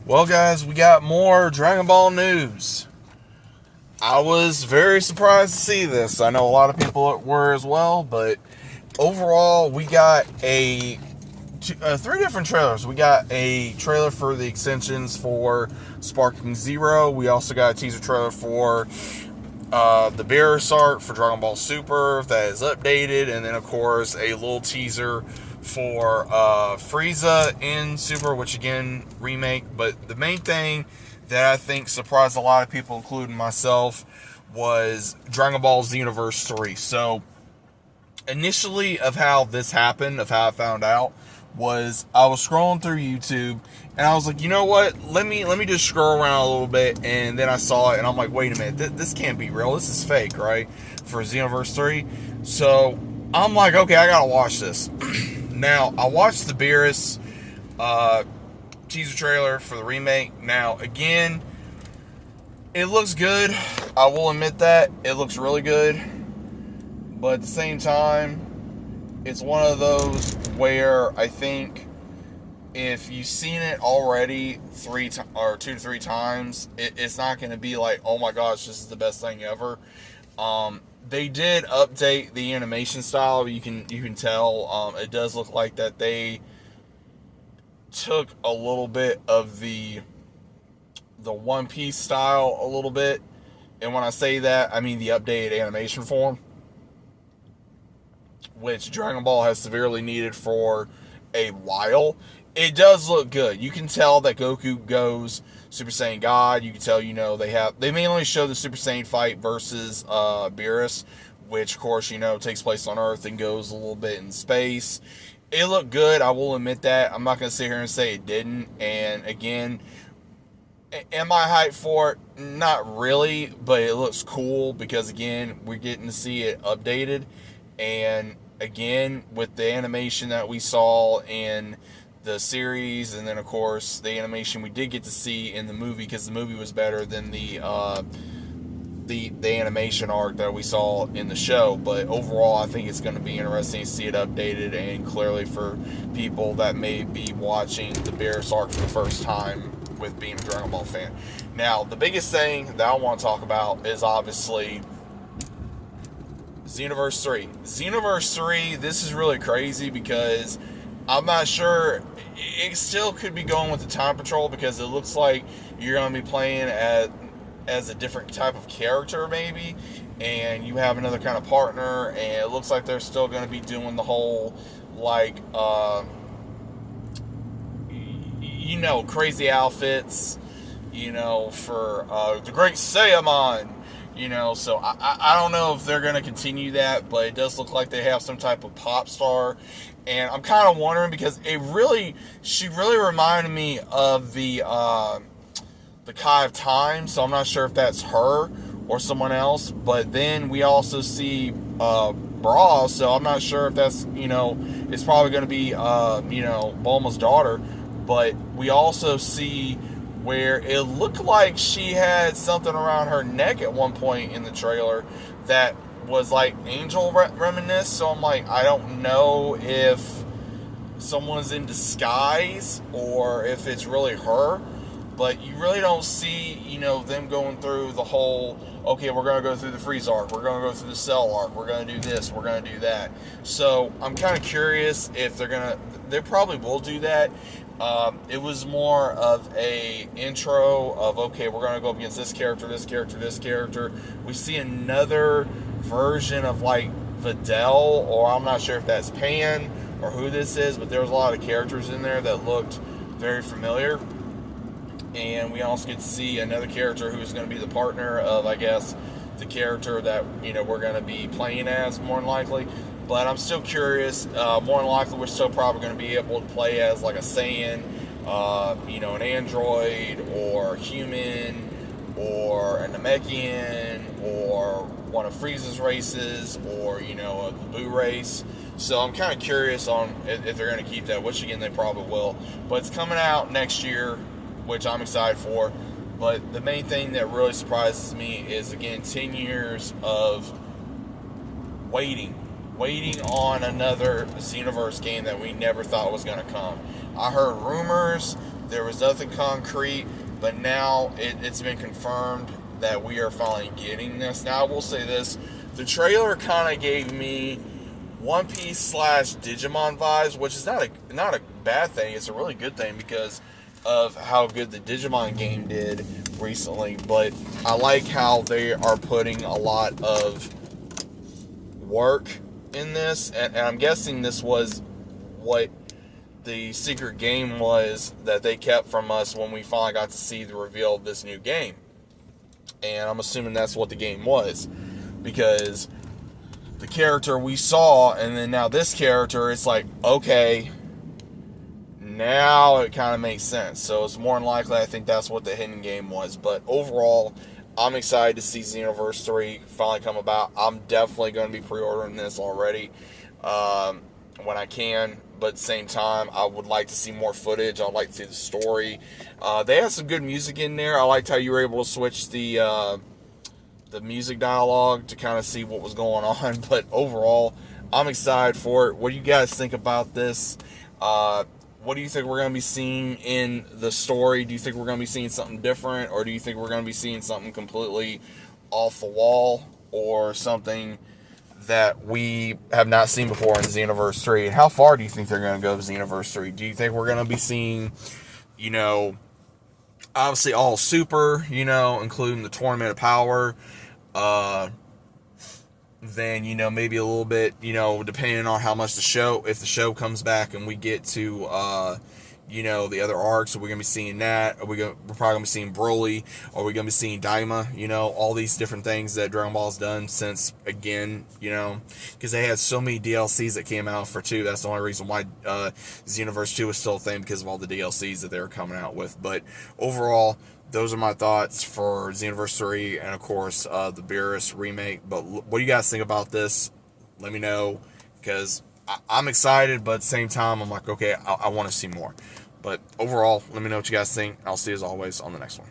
Well, guys, we got more Dragon Ball news. I was very surprised to see this. I know a lot of people were as well, but overall, we got three different trailers. We got a trailer for the extensions for Sparking Zero. We also got a teaser trailer for the Beerus art for Dragon Ball Super that is updated, and then of course a little teaser for Frieza in Super, which again remake. But the main thing that I think surprised a lot of people, including myself, was Dragon Ball Xenoverse 3. So initially, of how this happened, of how I found out, was I was scrolling through YouTube and I was like, you know what? Let me just scroll around a little bit, and then I saw it and I'm like, wait a minute, this can't be real. This is fake, right? For Xenoverse 3. So I'm like, okay, I gotta watch this. Now I watched the Beerus teaser trailer for the remake. Now again, it looks good. I will admit that it looks really good, but at the same time, it's one of those where I think if you've seen it already 2 to 3 times, it's not going to be like, oh my gosh, this is the best thing ever. They did update the animation style. You can tell it does look like that they took a little bit of the One Piece style a little bit, and when I say that, I mean the updated animation form, which Dragon Ball has severely needed for a while. It does look good. You can tell that Goku goes Super Saiyan God. You can tell, they mainly show the Super Saiyan fight versus Beerus, which of course, takes place on Earth and goes a little bit in space. It looked good, I will admit that. I'm not going to sit here and say it didn't. And again, am I hyped for it? Not really, but it looks cool because, again, we're getting to see it updated. And again, with the animation that we saw in the series, and then of course the animation we did get to see in the movie, because the movie was better than the animation art that we saw in the show. But overall, I think it's going to be interesting to see it updated, and clearly for people that may be watching the Beerus arc for the first time with being a Dragon Ball fan. Now, the biggest thing that I want to talk about is obviously Xenoverse 3. Xenoverse 3, this is really crazy because I'm not sure. It still could be going with the Time Patrol, because it looks like you're going to be playing as a different type of character maybe, and you have another kind of partner, and it looks like they're still going to be doing the whole crazy outfits, for the Great Saiyamon. So I don't know if they're going to continue that, but it does look like they have some type of pop star. And I'm kind of wondering, because she really reminded me of the Kai of Time, so I'm not sure if that's her or someone else. But then we also see Bra, so I'm not sure if that's, it's probably going to be, Bulma's daughter. But we also see where it looked like she had something around her neck at one point in the trailer that was like angel reminisce. So I'm like, I don't know if someone's in disguise or if it's really her, but you really don't see, them going through the whole, okay, we're going to go through the Freeze arc, we're going to go through the Cell arc, we're going to do this, we're going to do that. So I'm kind of curious if they probably will do that. It was more of a intro of, okay, we're going to go up against this character, this character, this character. We see another version of like Videl, or I'm not sure if that's Pan or who this is, but there was a lot of characters in there that looked very familiar. And we also get to see another character who's going to be the partner of, I guess, the character that, we're going to be playing as, more than likely. But I'm still curious. More than likely, we're still probably going to be able to play as like a Saiyan, an android, or human, or a Namekian, or one of Frieza's races, or, a Boo race. So I'm kind of curious on if they're going to keep that, which again, they probably will. But it's coming out next year, which I'm excited for. But the main thing that really surprises me is, again, 10 years of waiting on another Xenoverse game that we never thought was going to come. I heard rumors there was nothing concrete, but now it's been confirmed that we are finally getting this. Now I will say this, the trailer kind of gave me One Piece slash Digimon vibes, which is not a bad thing. It's a really good thing because of how good the Digimon game did recently. But I like how they are putting a lot of work in this, and I'm guessing this was what the secret game was that they kept from us when we finally got to see the reveal of this new game. And I'm assuming that's what the game was, because the character we saw, and then now this character, it's like, okay, now it kind of makes sense. So it's more than likely, I think that's what the hidden game was. But overall, I'm excited to see Xenoverse 3 finally come about. I'm definitely going to be pre-ordering this already when I can. But at the same time, I would like to see more footage. I'd like to see the story. They had some good music in there. I liked how you were able to switch the music dialogue to kind of see what was going on. But overall, I'm excited for it. What do you guys think about this? What do you think we're going to be seeing in the story? Do you think we're going to be seeing something different? Or do you think we're going to be seeing something completely off the wall? Or something that we have not seen before in Xenoverse 3? And how far do you think they're going to go with Xenoverse 3? Do you think we're going to be seeing, obviously all super, including the Tournament of Power, then, maybe a little bit, depending on how much if the show comes back and we get to, the other arcs, are we going to be seeing that? We're probably going to be seeing Broly? Are we going to be seeing Daima? All these different things that Dragon Ball's done since, again, because they had so many DLCs that came out for 2. That's the only reason why Xenoverse 2 is still a thing, because of all the DLCs that they were coming out with. But overall, those are my thoughts for Xenoverse 3 and, of course, the Beerus Remake. But what do you guys think about this? Let me know, because I'm excited, but at the same time, I'm like, okay, I want to see more. But overall, let me know what you guys think. I'll see you as always on the next one.